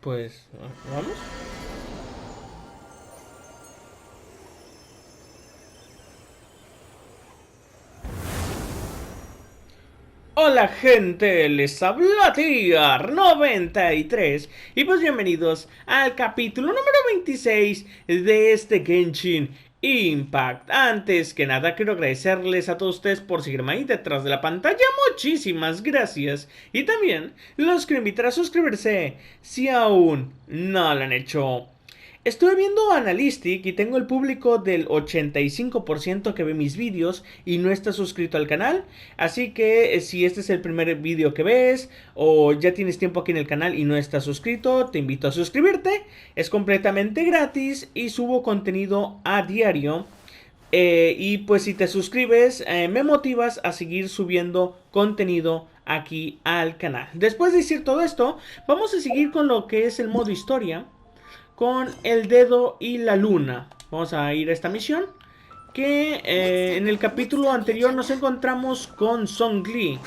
Pues, ¿vamos? Hola gente, les habla Tiar93 y pues bienvenidos al capítulo número 26 de este Genshin Impact. Antes que nada quiero agradecerles a todos ustedes por seguirme ahí detrás de la pantalla, muchísimas gracias. Y también los quiero invitar a suscribirse si aún no lo han hecho. Estuve viendo Analytic y tengo el público del 85% que ve mis vídeos y no está suscrito al canal. Así que si este es el primer vídeo que ves o ya tienes tiempo aquí en el canal y no estás suscrito, te invito a suscribirte. Es completamente gratis y subo contenido a diario. Y pues si te suscribes, me motivas a seguir subiendo contenido aquí al canal. Después de decir todo esto, vamos a seguir con lo que es el modo historia con el dedo y la luna. Vamos a ir a esta misión. Que en el capítulo anterior nos encontramos con Songli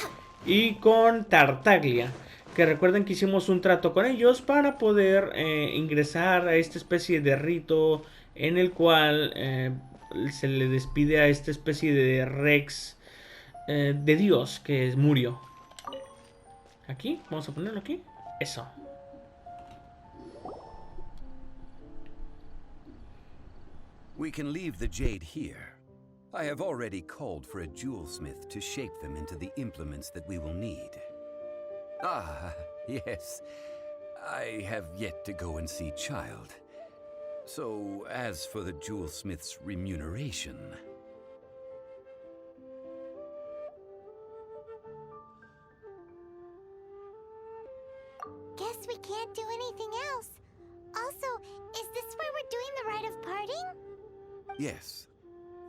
y con Tartaglia. Que recuerden que hicimos un trato con ellos para poder ingresar a esta especie de rito en el cual se le despide a esta especie de Rex de Dios que murió. Aquí, vamos a ponerlo aquí. Eso. We can leave the jade here. I have already called for a jewelsmith to shape them into the implements that we will need. Ah, yes. I have yet to go and see Child. So, as for the jewelsmith's remuneration... Guess we can't do anything else. Also, is this where we're doing the rite of parting? Yes.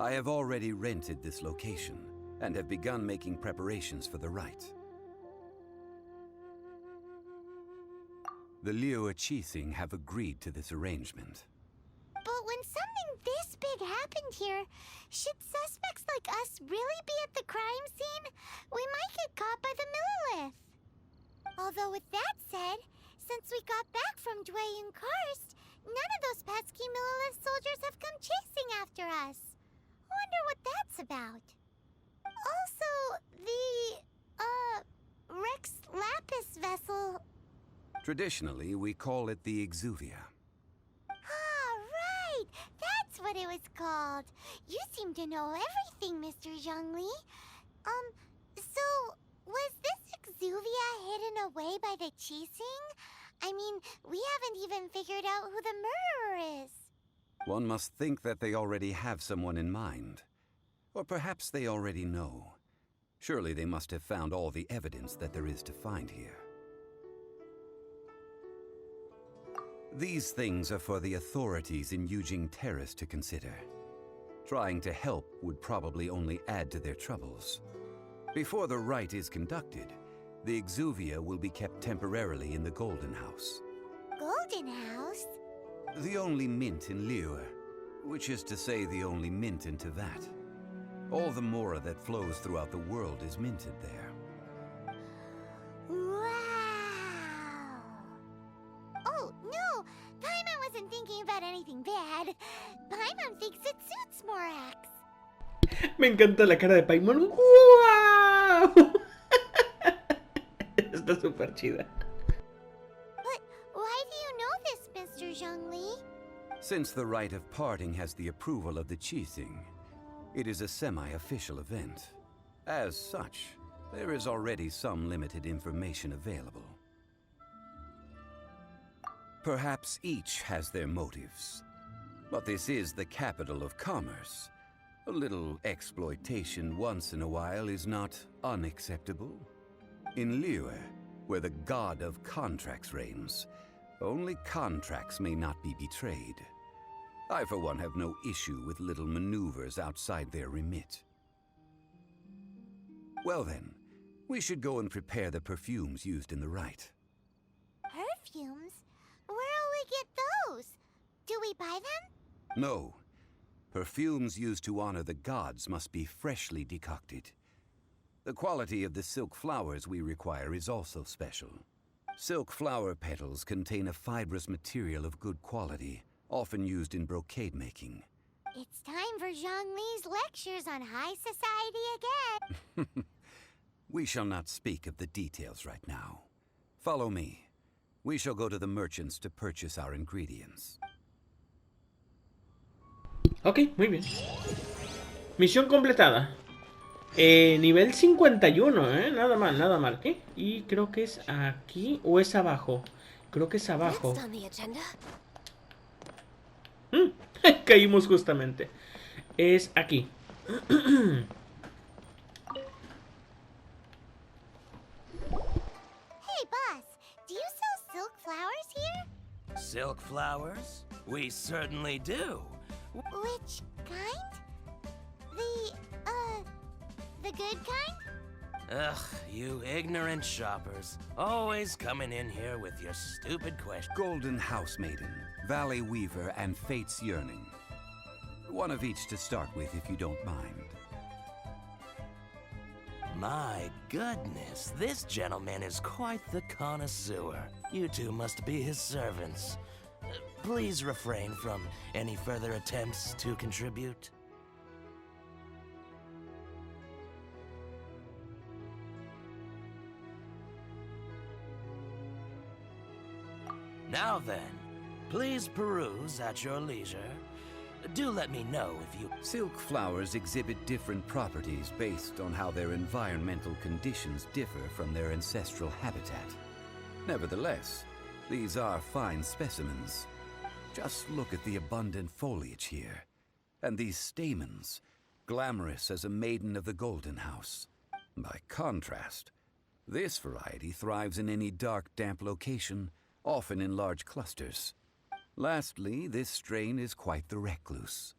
I have already rented this location, and have begun making preparations for the rite. The Liu Qixing have agreed to this arrangement. But when something this big happened here, should suspects like us really be at the crime scene? We might get caught by the Millilith. Although with that said, since we got back from Dwayne Karst, none of those pesky Millilith soldiers have come chasing after us. Wonder what that's about. Also, the, Rex Lapis vessel... Traditionally, we call it the Exuvia. Ah, right! That's what it was called. You seem to know everything, Mr. Zhongli. So, was this Exuvia hidden away by the Qixing? I mean, we haven't even figured out who the murderer is. One must think that they already have someone in mind. Or perhaps they already know. Surely they must have found all the evidence that there is to find here. These things are for the authorities in Yujing Terrace to consider. Trying to help would probably only add to their troubles. Before the rite is conducted, the Exuvia will be kept temporarily in the Golden House. Golden House? The only mint in Liyue, which is to say the only mint in Tevat. All the mora that flows throughout the world is minted there. Wow! Oh, no! Paimon wasn't thinking about anything bad. Paimon thinks it suits Morax. Me encanta la cara de Paimon. ¡Wow! Está súper chida. But why do you know this, Mr. Zhongli? Since the rite of parting has the approval of the Qixing, it is a semi-official event. As such, there is already some limited information available. Perhaps each has their motives. But this is the capital of commerce. A little exploitation once in a while is not unacceptable. In Liyue, where the god of contracts reigns, only contracts may not be betrayed. I, for one, have no issue with little maneuvers outside their remit. Well then, we should go and prepare the perfumes used in the rite. Perfumes? Where'll we get those? Do we buy them? No. Perfumes used to honor the gods must be freshly decocted. The quality of the silk flowers we require is also special. Silk flower petals contain a fibrous material of good quality, often used in brocade making. It's time for Zhongli's lectures on high society again. We shall not speak of the details right now. Follow me. We shall go to the merchants to purchase our ingredients. Ok, muy bien. Misión completada. Nivel 51, nada mal, nada mal. Y creo que es aquí o es abajo. Creo que es abajo. Caímos justamente. Es aquí. Hey, boss, do you sell silk flowers here? Silk flowers? We certainly do. Which kind? The good kind? Ugh, you ignorant shoppers. Always coming in here with your stupid questions. Golden House Maiden, Valley Weaver, and Fate's Yearning. One of each to start with, if you don't mind. My goodness, this gentleman is quite the connoisseur. You two must be his servants. Please refrain from any further attempts to contribute. Now then, please peruse at your leisure. Do let me know if you... Silk flowers exhibit different properties based on how their environmental conditions differ from their ancestral habitat. Nevertheless, these are fine specimens. Just look at the abundant foliage here, and these stamens, glamorous as a maiden of the Golden House. By contrast, this variety thrives in any dark, damp location, often in large clusters. Lastly, this strain is quite the recluse.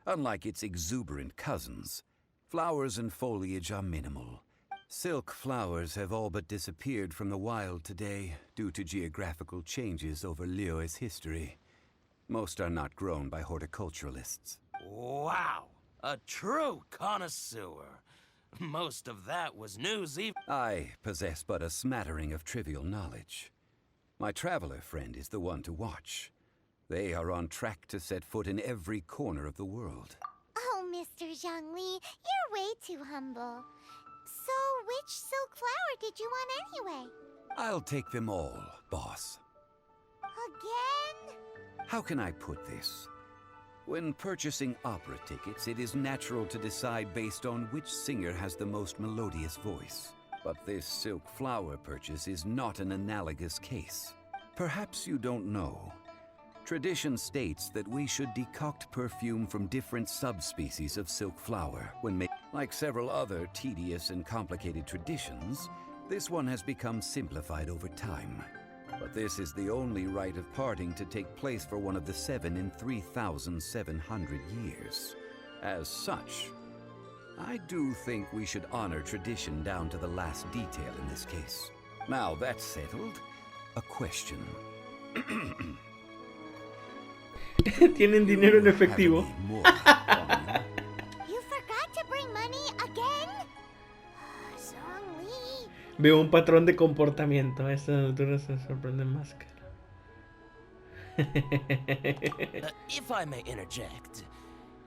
Unlike its exuberant cousins, flowers and foliage are minimal. Silk flowers have all but disappeared from the wild today due to geographical changes over Liyue's history. Most are not grown by horticulturalists. Wow! A true connoisseur. Most of that was news even... I possess but a smattering of trivial knowledge. My traveler friend is the one to watch. They are on track to set foot in every corner of the world. Oh, Mr. Zhongli, you're way too humble. So, which silk flower did you want anyway? I'll take them all, boss. Again? How can I put this? When purchasing opera tickets, it is natural to decide based on which singer has the most melodious voice. But this silk flower purchase is not an analogous case. Perhaps you don't know. Tradition states that we should decoct perfume from different subspecies of silk flower when making. Like several other tedious and complicated traditions, this one has become simplified over time. But this is the only rite of parting to take place for one of the 7 in 3,700 years. As such, I do think we should honor tradition down to the last detail in this case. Now that's settled, a question. Tienen dinero en efectivo. You forgot to bring money again? Zhongli. Veo un patrón de comportamiento. A estas alturas se sorprende más que... If I may interject,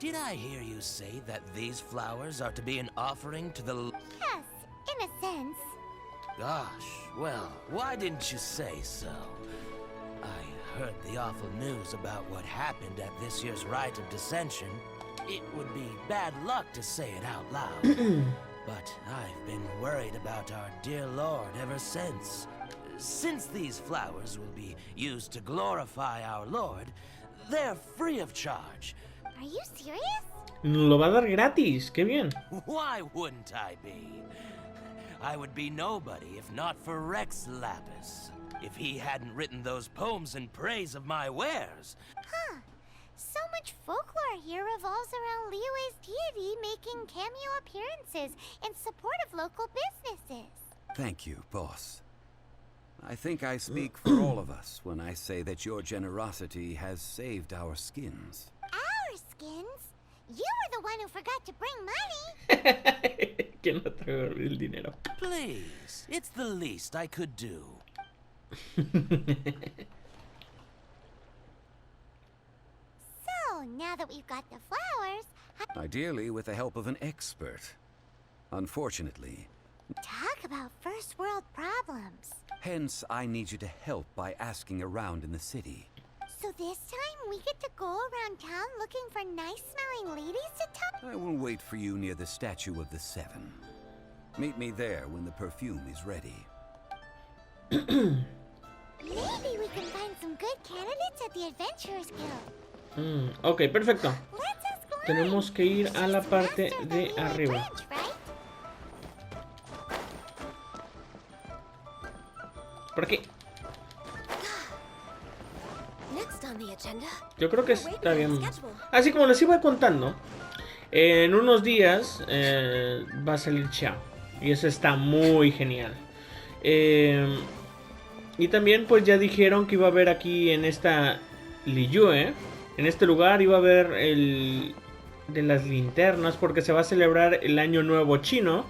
did I hear you say that these flowers are to be an offering to the... Yes, in a sense. Gosh, well, why didn't you say so? I heard the awful news about what happened at this year's Rite of Dissension. It would be bad luck to say it out loud. But I've been worried about our dear Lord ever since. Since these flowers will be used to glorify our Lord, they're free of charge. Are you serious? Nos lo va a dar gratis. Qué bien. Why wouldn't I be? I would be nobody if not for Rex Lapis. If he hadn't written those poems in praise of my wares. Huh. So much folklore here revolves around Liyue's deity making cameo appearances in support of local businesses. Thank you, boss. I think I speak for all of us when I say that your generosity has saved our skins. Our skins? You were the one who forgot to bring money. Que no trajo el dinero. Please, it's the least I could do. So, now that we've got the flowers, Ideally with the help of an expert. Unfortunately, talk about first world problems. hence I need you to help by asking around in the city. So this time we get to go around town looking for nice-smelling ladies to talk. I will wait for you near the Statue of the Seven. Meet me there when the perfume is ready. Maybe we can find some good candidates at the Adventurers Guild. Ok, perfecto. Let's ask Lauren. Tenemos que ir a la She's parte master of de the arriba. branch, right? Por aquí. Next on the agenda. Yo creo que está bien. Así como les iba contando, en unos días va a salir Xiao. Y eso está muy genial. Y también pues ya dijeron que iba a haber aquí en esta Liyue, en este lugar iba a haber el de las linternas porque se va a celebrar el año nuevo chino.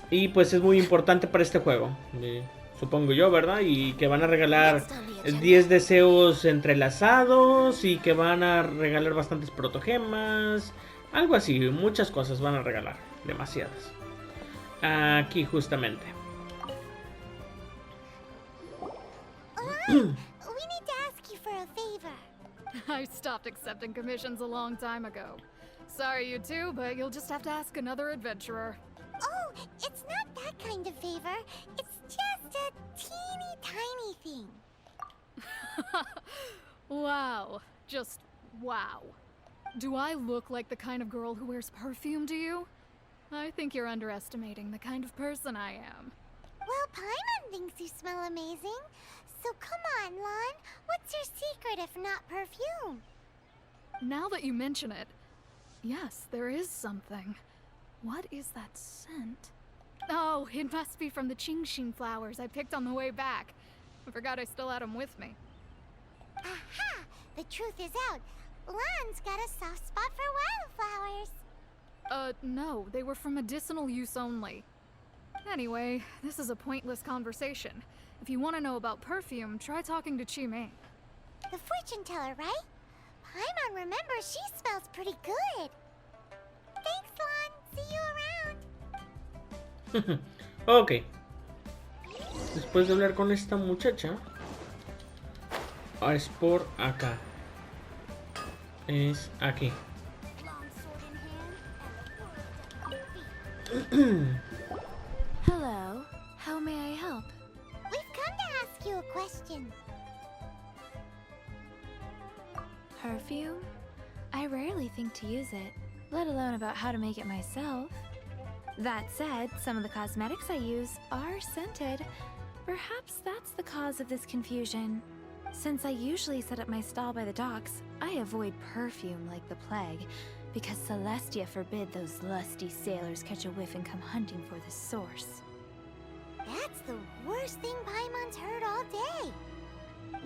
Y pues es muy importante para este juego, supongo yo, ¿verdad? Y que van a regalar 10 deseos entrelazados y que van a regalar bastantes protogemas, algo así, muchas cosas van a regalar, demasiadas. Aquí justamente. We need to ask you for a favor. I stopped accepting commissions a long time ago. Sorry, you two, but you'll just have to ask another adventurer. Oh, it's not that kind of favor. It's just a teeny tiny thing. Wow. Just wow. Do I look like the kind of girl who wears perfume to you? I think you're underestimating the kind of person I am. Well, Paimon thinks you smell amazing. So come on, Lon. What's your secret if not perfume? Now that you mention it, yes, there is something. What is that scent? Oh, it must be from the Genshin flowers I picked on the way back. I forgot I still had them with me. Aha! The truth is out. Lon's got a soft spot for wildflowers. No, they were for medicinal use only. Anyway, this is a pointless conversation. If you want to know about perfume, try talking to Chi-Mei. The fortune teller, right? Paimon remembers she smells pretty good. Thanks, Lon. See you around. Ok. Después de hablar con esta muchacha, es por acá. Es aquí. Long sword in hand and the word on feet. Hello. How may I help? We've come to ask you a question. Perfume? I rarely think to use it, let alone about how to make it myself. That said, some of the cosmetics I use are scented. Perhaps that's the cause of this confusion. Since I usually set up my stall by the docks, I avoid perfume like the plague, because Celestia forbid those lusty sailors catch a whiff and come hunting for the source. That's the worst thing Paimon's heard all day.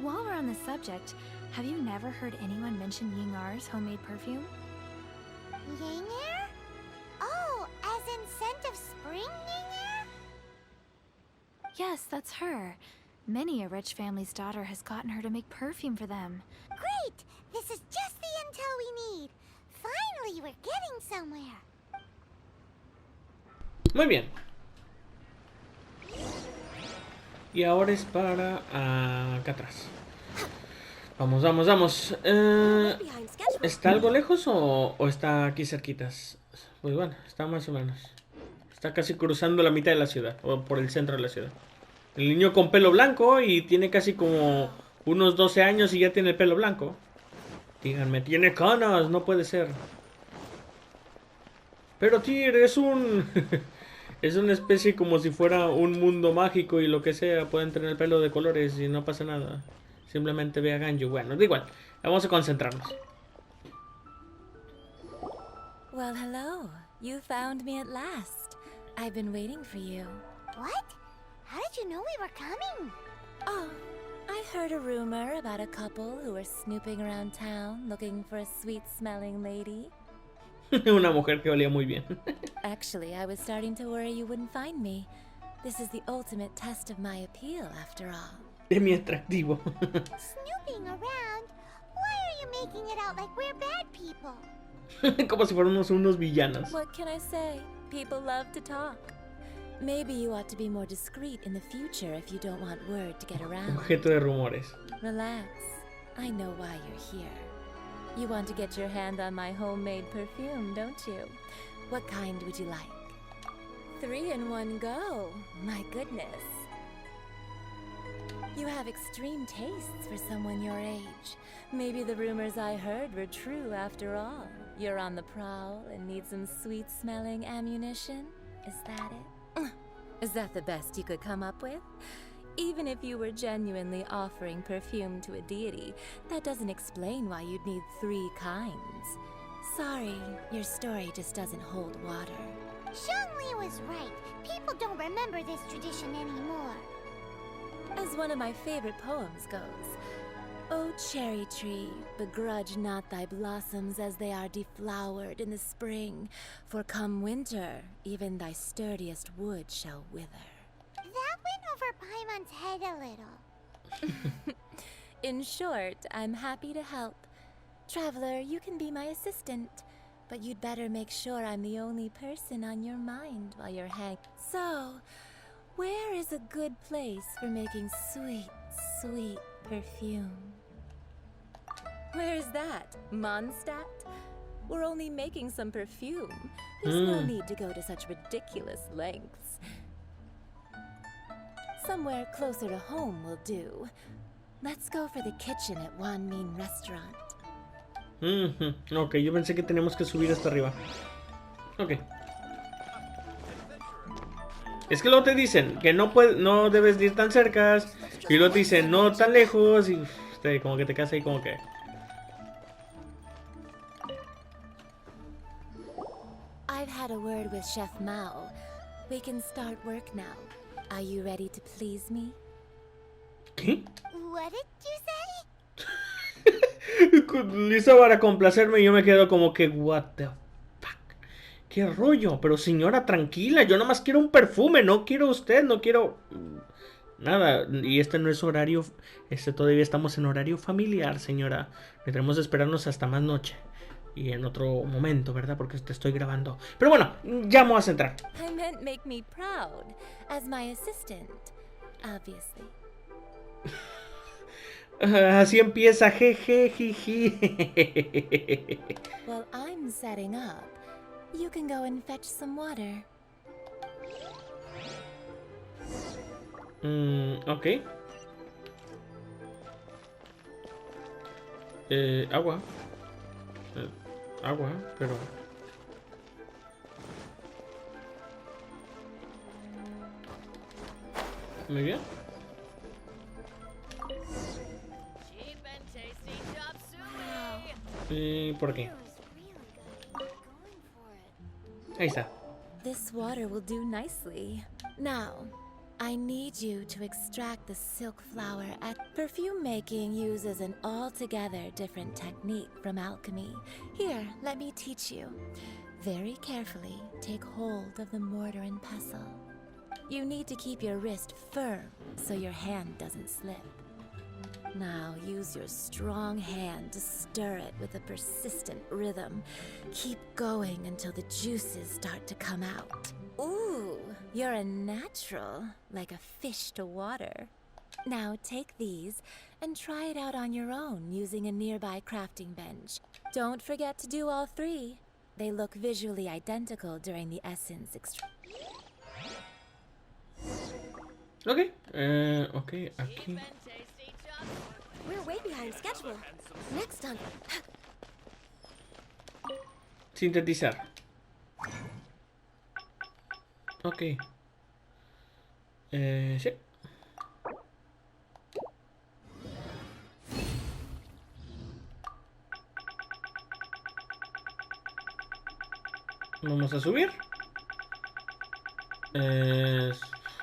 While we're on the subject, have you never heard anyone mention Yingar's homemade perfume? Yingar? Oh, as in scent of spring Yingar? Yes, that's her. Many a rich family's daughter has gotten her to make perfume for them. Great! This is just the intel we need. Finally, we're getting somewhere. Muy bien. Y ahora es para acá atrás. Vamos, vamos, vamos. ¿Está algo lejos o está aquí cerquitas? Pues bueno, está más o menos. Está casi cruzando la mitad de la ciudad, o por el centro de la ciudad. El niño con pelo blanco y tiene casi como unos 12 años y ya tiene el pelo blanco. Díganme, tiene canas, no puede ser. Pero Tyr, es un... es una especie como si fuera un mundo mágico y lo que sea. Pueden tener el pelo de colores y no pasa nada. Simplemente ve a Ganyu. Bueno, da igual. Vamos a concentrarnos. Well, hello. You found me at last. I've been waiting for you. What? How did you know we were coming? Oh, I heard a rumor about a couple who were snooping around town looking for a sweet-smelling lady. Una mujer que olía muy bien. Actually, I was starting to worry you wouldn't find me. This is the ultimate test of my appeal, after all. De mi atractivo. Snooping around? Why are you making it out like we're bad people? Como si fuéramos unos villanos. What can I say? People love to talk. Maybe you ought to be more discreet in the future if you don't want word to get around. Objeto de rumores. Relax. I know why you're here. You want to get your hand on my homemade perfume, don't you? What kind would you like? 3 in one go. My goodness. You have extreme tastes for someone your age. Maybe the rumors I heard were true after all. You're on the prowl and need some sweet-smelling ammunition? Is that it? Is that the best you could come up with? Even if you were genuinely offering perfume to a deity, that doesn't explain why you'd need 3 kinds. Sorry, your story just doesn't hold water. Zhongli was right. People don't remember this tradition anymore. As one of my favorite poems goes, O cherry tree, begrudge not thy blossoms as they are deflowered in the spring, for come winter, even thy sturdiest wood shall wither. That went over Paimon's head a little. In short, I'm happy to help. Traveler, you can be my assistant, but you'd better make sure I'm the only person on your mind while you're So, where is a good place for making sweet, sweet perfume? Where is that? Mondstadt? We're only making some perfume. There's no need to go to such ridiculous lengths. Somewhere closer to home will do. Let's go for the kitchen at Wan Min Restaurant. Ok, yo pensé que teníamos que subir hasta arriba. Ok. Es que luego te dicen que no debes ir tan cerca. Y luego te dicen no tan lejos. Y como que te quedas ahí como que... I've had a word with Chef Mao. We can start work now. Are you ready to please me? ¿Qué? What did you say? Lisa para complacerme y yo me quedo como que what the fuck. ¿Qué rollo? Pero señora, tranquila, yo nomás quiero un perfume, no quiero usted, no quiero nada. Y este no es horario, todavía estamos en horario familiar, señora. Tendremos que esperarnos hasta más noche. Y en otro momento, ¿verdad? Porque te estoy grabando. Pero bueno, ya me vas a entrar. I meant make me proud as my assistant, obviously. Así empieza, jeje, jiji. While I'm setting up, you can go and fetch some water. Ok. Agua. Agua, pero... Muy bien. ¿Por qué? Ahí está. This water will do nicely. Now, I need you to extract the silk flower. Perfume making uses an altogether different technique from alchemy. Here, let me teach you. Very carefully, take hold of the mortar and pestle. You need to keep your wrist firm so your hand doesn't slip. Now use your strong hand to stir it with a persistent rhythm. Keep going until the juices start to come out. Ooh, you're a natural, like a fish to water. Now take these and try it out on your own using a nearby crafting bench. Don't forget to do all 3. They look visually identical during the essence extraction. Ok, ok, aquí. We're way behind schedule. Next on. Sintetizar. Ok. Sí. Vamos a subir.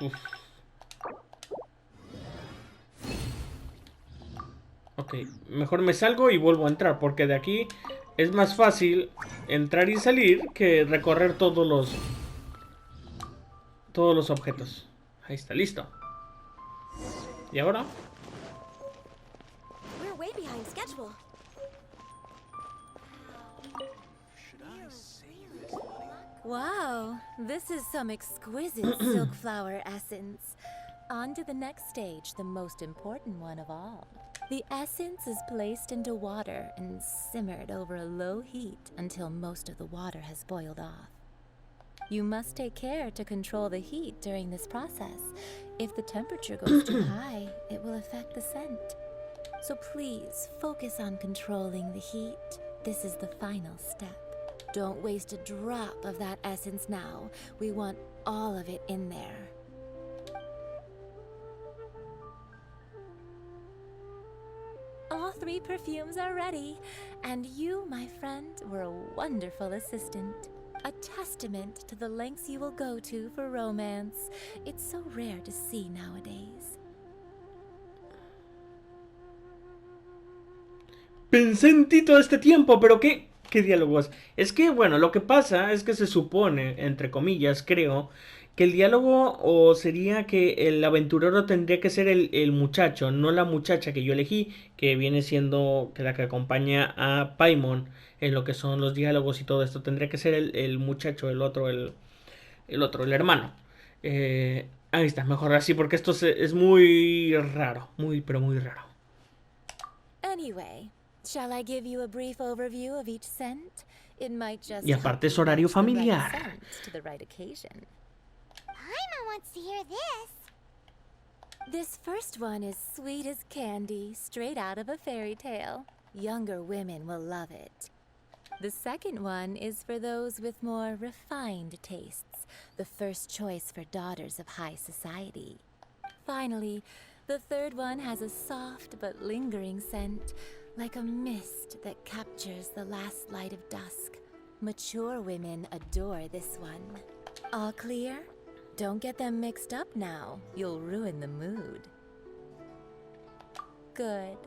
Uf. Ok, mejor me salgo y vuelvo a entrar, porque de aquí es más fácil entrar y salir que recorrer todos los objetos. Ahí está, listo. ¿Y ahora? We're way behind schedule. Wow, this is some exquisite silk flower essence. On to the next stage, the most important one of all. The essence is placed into water and simmered over a low heat until most of the water has boiled off. You must take care to control the heat during this process. If the temperature goes too high, it will affect the scent. So please focus on controlling the heat. This is the final step. Don't waste a drop of that essence now. We want all of it in there. All 3 perfumes are ready, and you, my friend, were a wonderful assistant. A testament to the lengths you will go to for romance. It's so rare to see nowadays. Pensé en ti todo este tiempo, pero ¿qué diálogos? Es que, bueno, lo que pasa es que se supone, entre comillas, creo, que el diálogo o sería que el aventurero tendría que ser el muchacho, no la muchacha que yo elegí, que viene siendo que la que acompaña a Paimon en lo que son los diálogos y todo esto. Tendría que ser el muchacho, el otro, el hermano. Ahí está, mejor así, porque esto es muy raro, muy, pero muy raro. Anyway, shall I give you a brief overview of each scent? It might just Y aparte es horario familiar. to the right occasion. Paimon wants to hear this. This first one is sweet as candy, straight out of a fairy tale. Younger women will love it. The second one is for those with more refined tastes, the first choice for daughters of high society. Finally, the third one has a soft but lingering scent, like a mist that captures the last light of dusk. Mature women adore this one. All clear? Don't get them mixed up now. You'll ruin the mood. Good.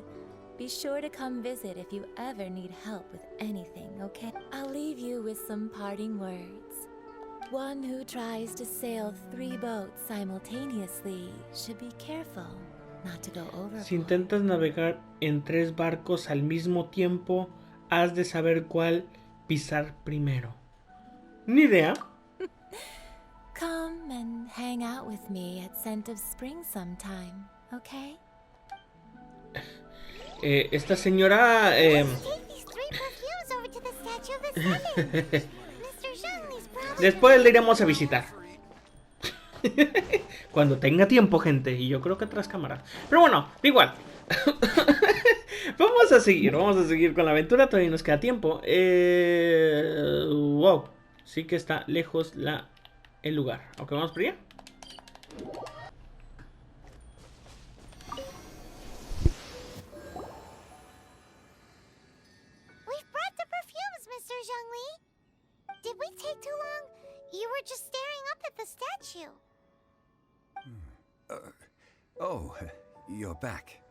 Be sure to come visit if you ever need help with anything, okay? I'll leave you with some parting words. One who tries to sail 3 boats simultaneously should be careful not to go overboard. Si intentas navegar en 3 barcos al mismo tiempo, has de saber cuál pisar primero. Ni idea. Come and hang out with me at Scent of Spring sometime, okay? Esta señora... Take these 3 perfumes over to the Statue of the Sun. Mr. Zhongli's probably... Después le iremos a visitar. Cuando tenga tiempo, gente. Y yo creo que tras cámaras. Pero bueno, da igual. Vamos a seguir con la aventura. Todavía nos queda tiempo. Wow. Sí que está lejos el lugar. Ok, vamos por allá. We've brought the perfumes, Mr. Zhongli. Did we take too long? You were just staring up at the statue. Oh, you're back.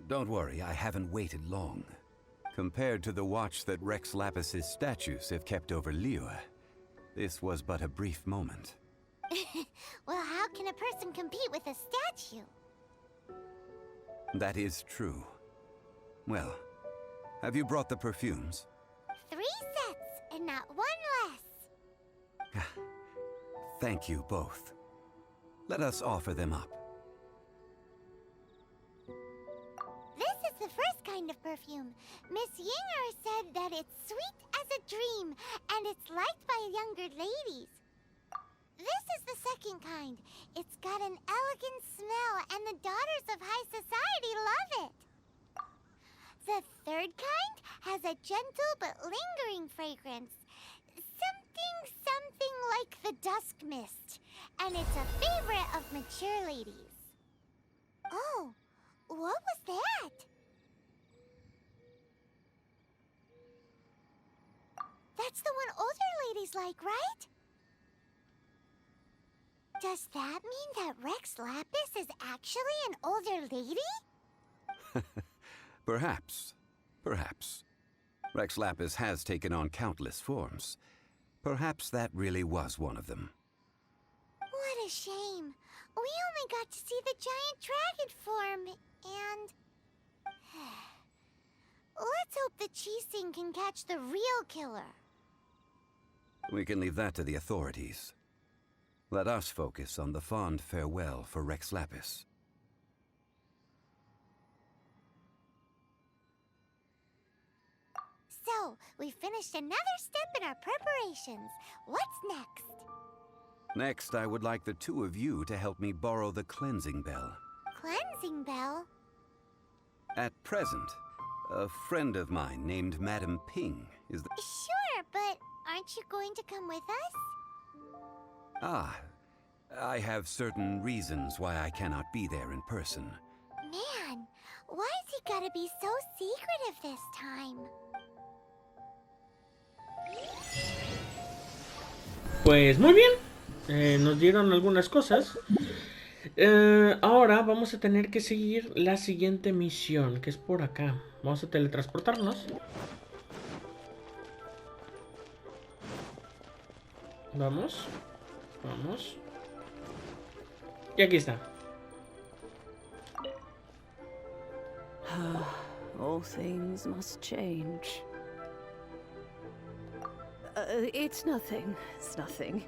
Don't worry, I haven't waited long. Compared to the watch that Rex Lapis's statues have kept over Liyue, this was but a brief moment. Well, how can a person compete with a statue? That is true. Well, have you brought the perfumes? 3 sets, and not 1 less. Thank you both. Let us offer them up. This is the first kind of perfume. Miss Yinger said that it's sweet as a dream, and it's liked by younger ladies. This is the second kind. It's got an elegant smell, and the daughters of high society love it. The third kind has a gentle but lingering fragrance. Something like the dusk mist. And it's a favorite of mature ladies. Oh, what was that? That's the one older ladies like, right? Does that mean that Rex Lapis is actually an older lady? Perhaps. Rex Lapis has taken on countless forms. Perhaps that really was one of them. What a shame. We only got to see the giant dragon form, and... Let's hope the Chising can catch the real killer. We can leave that to the authorities. Let us focus on the fond farewell for Rex Lapis. So, we finished another step in our preparations. What's next? Next, I would like the two of you to help me borrow the cleansing bell. Cleansing bell? At present, a friend of mine named Madame Ping is the... Sure, but aren't you going to come with us? Ah, I have certain reasons why I cannot be there in person. Man, why's he gotta be so secretive this time? Pues muy bien. Nos dieron algunas cosas. Ahora vamos a tener que seguir la siguiente misión, que es por acá. Vamos a teletransportarnos. Vamos. Vamos. Y aquí está. All things must change. It's nothing. It's nothing.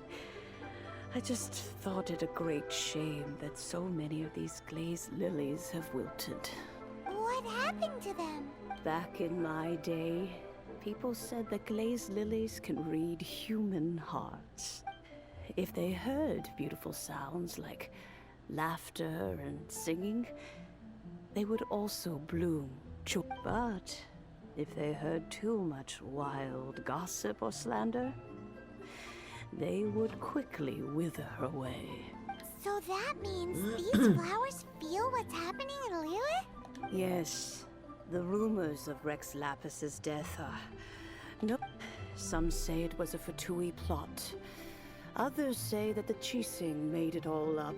I just thought it a great shame that so many of these glazed lilies have wilted. What happened to them? Back in my day, people said that glazed lilies can read human hearts. If they heard beautiful sounds like laughter and singing, they would also bloom. But if they heard too much wild gossip or slander, they would quickly wither away. So that means these flowers feel what's happening in Lilith? Yes, the rumors of Rex Lapis's death are... Nope. Some say it was a Fatui plot. Others say that the Chising made it all up.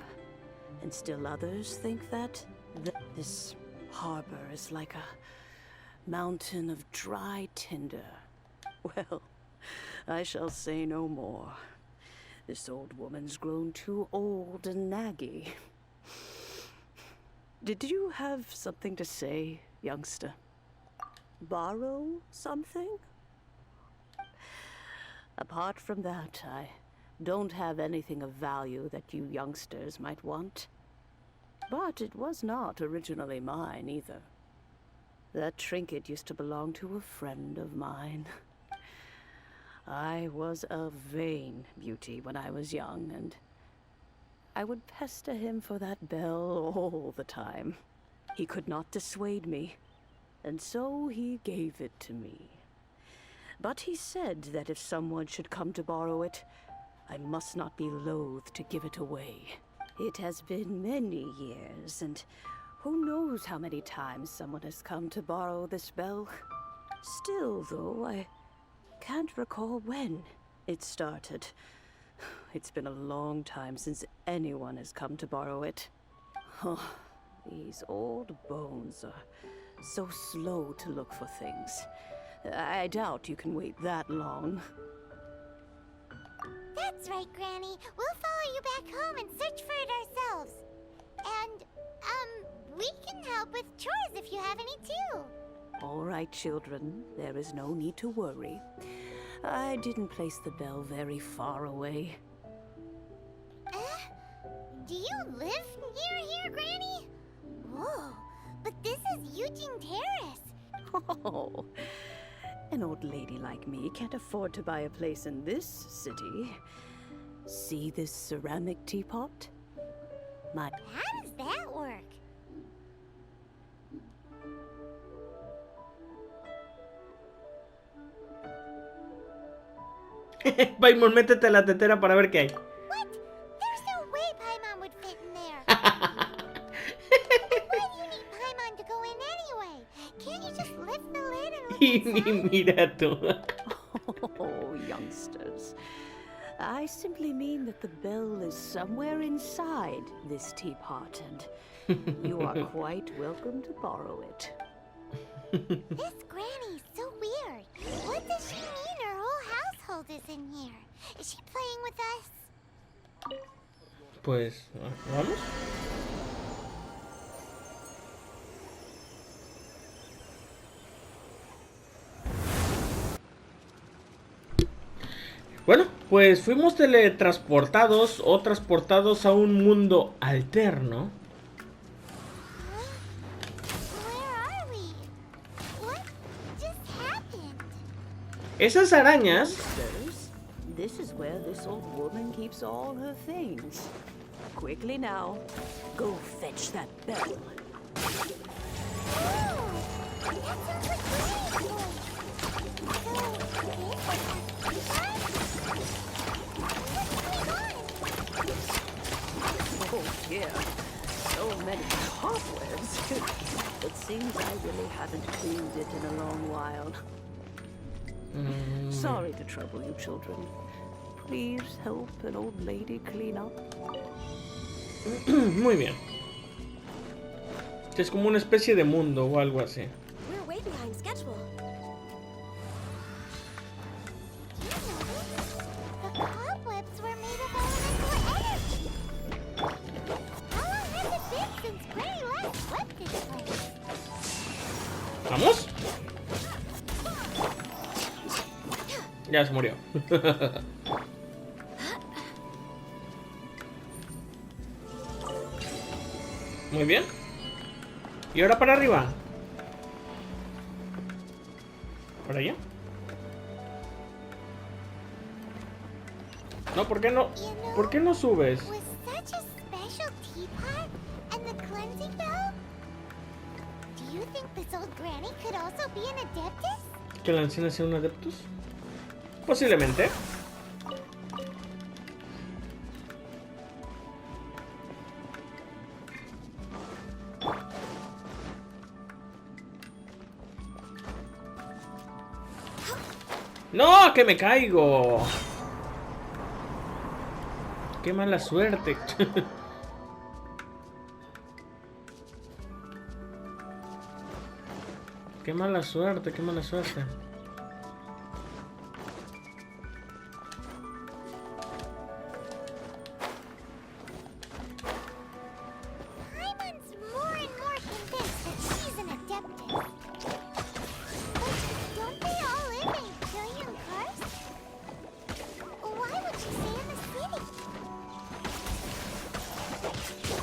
And still others think that this harbor is like a mountain of dry tinder. Well, I shall say no more. This old woman's grown too old and naggy. Did you have something to say, youngster? Borrow something? Apart from that, I don't have anything of value that you youngsters might want. But it was not originally mine, either. That trinket used to belong to a friend of mine. I was a vain beauty when I was young, and I would pester him for that bell all the time. He could not dissuade me, and so he gave it to me. But he said that if someone should come to borrow it, I must not be loath to give it away. It has been many years, and who knows how many times someone has come to borrow this bell. Still, though, I can't recall when it started. It's been a long time since anyone has come to borrow it. Oh, these old bones are so slow to look for things. I doubt you can wait that long. That's right, Granny. We'll follow you back home and search for it ourselves. And, we can help with chores if you have any too. All right, children. There is no need to worry. I didn't place the bell very far away. Do you live near here, Granny? Whoa, but this is Eugene Terrace. Oh, an old lady like me can't afford to buy a place in this city. See this ceramic teapot? How does that work? Paimon, métete a la tetera para ver qué hay. What? There's no way Paimon would fit in there. Why do you need Paimon to go in anyway? Can't you just lift the lid and look inside? Mira tú. Oh, youngsters. I simply mean that the bell is somewhere inside this teapot, and you are quite welcome to borrow it. This Granny's so weird. What does she mean her whole household is in here? Is she playing with us? Pues, vamos. Bueno, pues fuimos teletransportados o transportados a un mundo alterno. Where are we? What just happened? Esas arañas Sisters, this is where this old woman keeps all her things. Quickly now, go fetch that bell. Oh, that sounds like great. Oh dear, so many cobwebs. It seems I really haven't cleaned it in a long while. Sorry to trouble you, children. Please help an old lady clean up. Muy bien. Es como una especie de mundo o algo así. We're way behind schedule. The cobwebs were made of elemental energy. How long has it been since Granny last swept this place? ¿Vamos? Ya se murió. Muy bien. Y ahora para arriba. ¿Para allá? No, ¿por qué no? ¿Por qué no subes? Was such a special teapot and the cleansing bell? Do you think this old granny could also be an adeptus? ¿Que la anciana sea un adeptus? Posiblemente. ¡No! ¡Que me caigo! ¡Qué mala suerte! ¡Qué mala suerte! ¡Qué mala suerte! Paimon's more and more convinced that she's an adeptus. But don't they all live in trillion cars? Why would she stay in the city?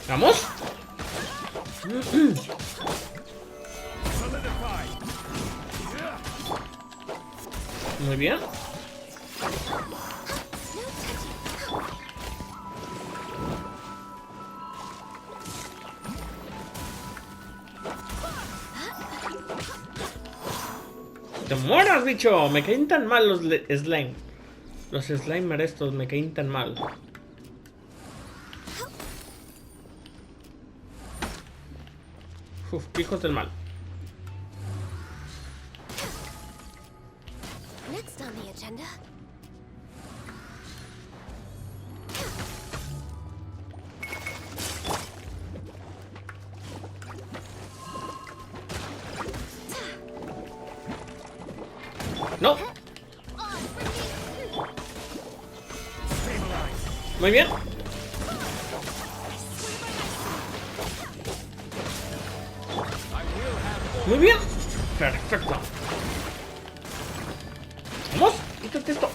¿Vamos? Muy bien. ¡Te mueras, bicho! Me caen tan mal los slime. Los slimer estos me caen tan mal. Uf, hijos del mal. Next on the agenda. ¡No! Muy bien. Muy bien. Perfecto. Vamos, quítate esto.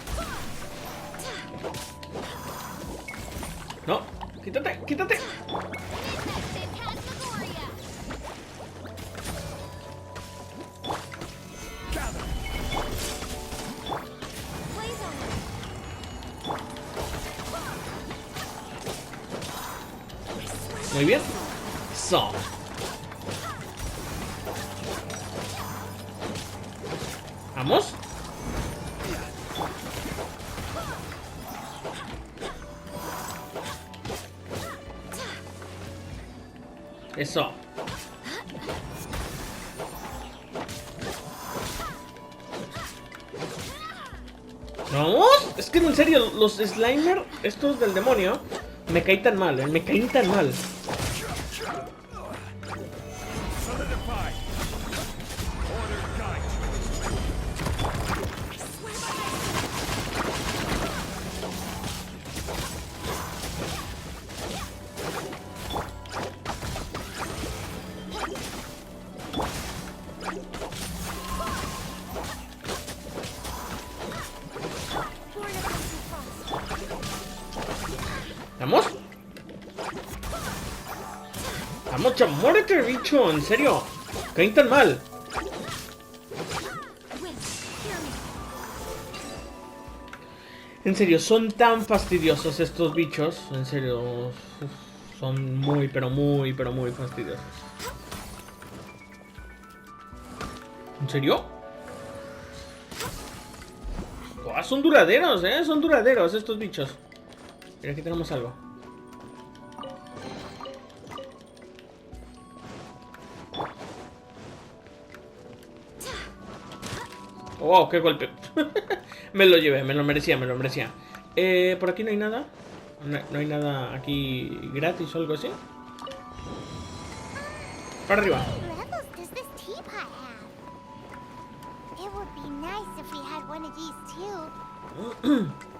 No, quítate, quítate. Muy bien. So. Vamos. Eso. ¿Vamos? Es que en serio, los Slimer, estos del demonio, me caen tan mal, me caen tan mal. ¿Vamos? ¡Vamos, ya muérete, bicho! ¡En serio! ¡Caen tan mal! En serio, son tan fastidiosos estos bichos. En serio, son muy, pero muy, pero muy fastidiosos. ¿En serio? Oh, son duraderos, son duraderos estos bichos. Mira, aquí tenemos algo. Oh, qué golpe. Me lo llevé, me lo merecía, me lo merecía. Por aquí no hay nada. No hay nada aquí gratis o algo así. Para arriba. How many levels does this teapot have? It would be nice if we had one of these too.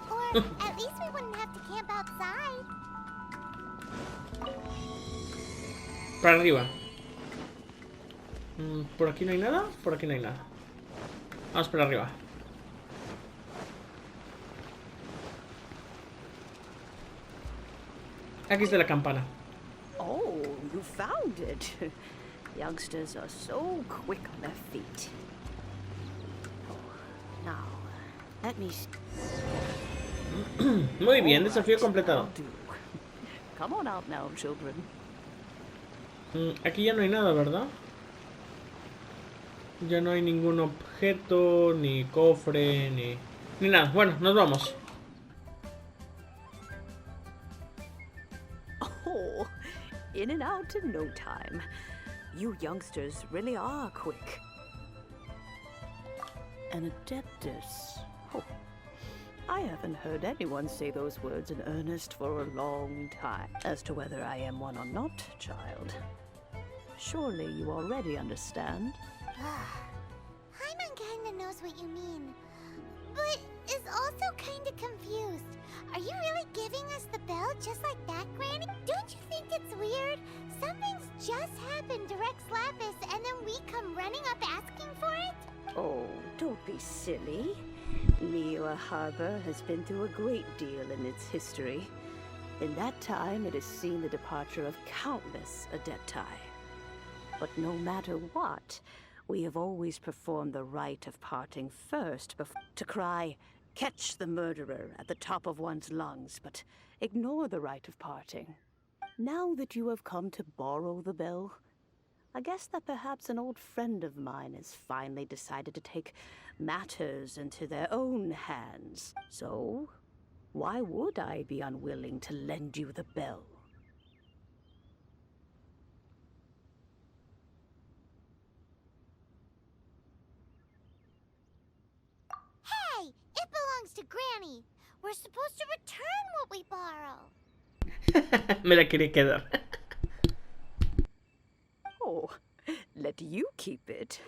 Or at least we wouldn't have to camp outside. Para arriba. Por aquí no hay nada. Por aquí no hay nada. Vamos para arriba. Aquí está la campana. Oh, you found it. Youngsters are so quick on their feet. Oh, now, let me... Muy bien, desafío completado. Do. Come on out now, children. Aquí ya no hay nada, ¿verdad? Ya no hay ningún objeto, ni cofre, ni nada. Bueno, nos vamos. Oh, in and out in no time. You youngsters really are quick. An adeptus. Oh, I haven't heard anyone say those words in earnest for a long time. As to whether I am one or not, child, surely you already understand. Hyman kinda knows what you mean, but is also kinda confused. Are you really giving us the bell just like that, Granny? Don't you think it's weird? Something's just happened to Rex Lapis and then we come running up asking for it? Oh, don't be silly. Niwa Harbor has been through a great deal in its history. In that time, it has seen the departure of countless Adepti. But no matter what, we have always performed the rite of parting first to cry, "Catch the murderer" at the top of one's lungs, but ignore the rite of parting. Now that you have come to borrow the bell, I guess that perhaps an old friend of mine has finally decided to take matters into their own hands. So, why would I be unwilling to lend you the bell? Hey, it belongs to Granny. We're supposed to return what we borrow. Me la quería quedar. Oh, let you keep it.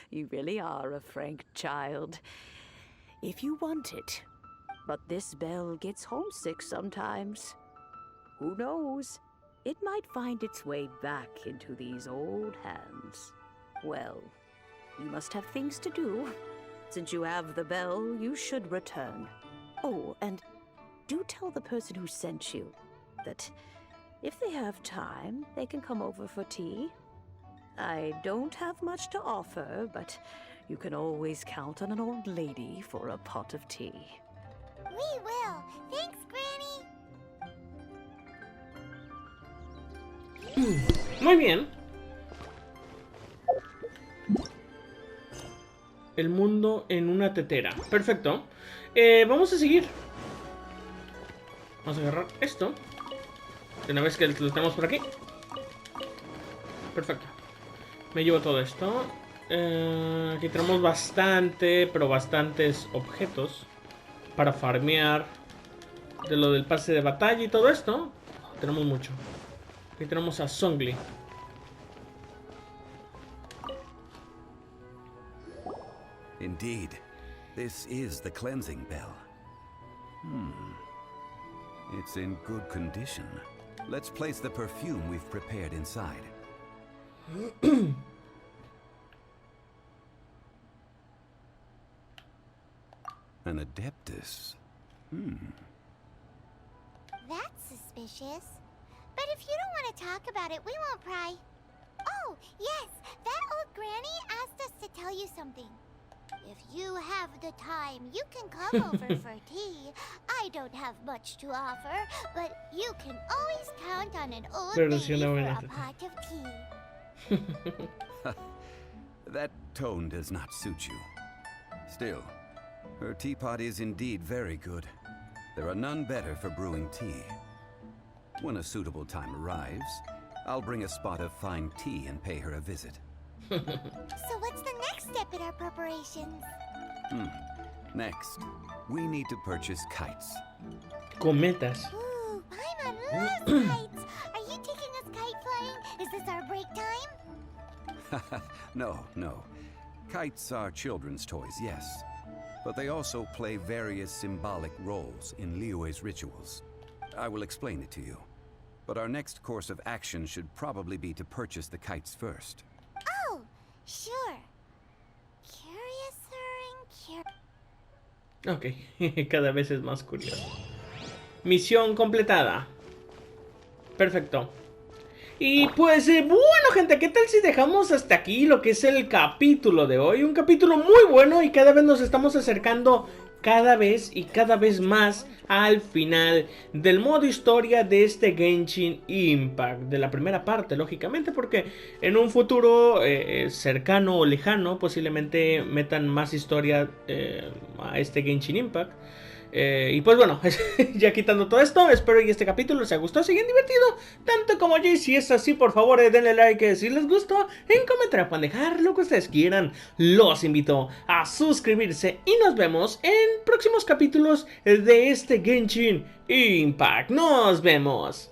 You really are a frank child. If you want it. But this bell gets homesick sometimes. Who knows? It might find its way back into these old hands. Well, you must have things to do. Since you have the bell, you should return. Oh, and do tell the person who sent you that if they have time, they can come over for tea. I don't have much to offer, but you can always count on an old lady for a pot of tea. We will. Thanks, Granny. Muy bien. El mundo en una tetera. Perfecto. Vamos a seguir. Vamos a agarrar esto. Una vez que lo tenemos por aquí. Perfecto. Me llevo todo esto. Aquí tenemos bastante, pero bastantes objetos para farmear. De lo del pase de batalla y todo esto. Tenemos mucho. Aquí tenemos a Songli. Indeed, this is the cleansing bell. It's in good condition. Let's place the perfume we've prepared inside. An adeptus. That's suspicious. But if you don't want to talk about it, we won't pry. Oh, yes, that old granny asked us to tell you something. If you have the time, you can come over for tea. I don't have much to offer, but you can always count on an old Pero lady sí una for buena a tía. pot of tea. That tone does not suit you. Still, her teapot is indeed very good. There are none better for brewing tea. When a suitable time arrives, I'll bring a spot of fine tea and pay her a visit. So what's the next step in our preparations? Next, we need to purchase kites. Cometas. Ooh, Paimon loves kites. Are you taking us kite flying? Is this our break time? No. Kites are children's toys, yes. But they also play various symbolic roles in Liyue's rituals. I will explain it to you. But our next course of action should probably be to purchase the kites first. Oh, sure. Curiouser and Ok, cada vez es más curioso. Misión completada. Perfecto. Y pues bueno, gente, ¿qué tal si dejamos hasta aquí lo que es el capítulo de hoy? Un capítulo muy bueno y cada vez nos estamos acercando cada vez más al final del modo historia de este Genshin Impact. De la primera parte, lógicamente, porque en un futuro cercano o lejano posiblemente metan más historia a este Genshin Impact. Y pues bueno, ya quitando todo esto, espero que este capítulo les haya gustado, si bien divertido, tanto como yo. Y si es así, por favor, denle like si les gustó. En comentarios pueden dejar lo que ustedes quieran. Los invito a suscribirse y nos vemos en próximos capítulos de este Genshin Impact. Nos vemos.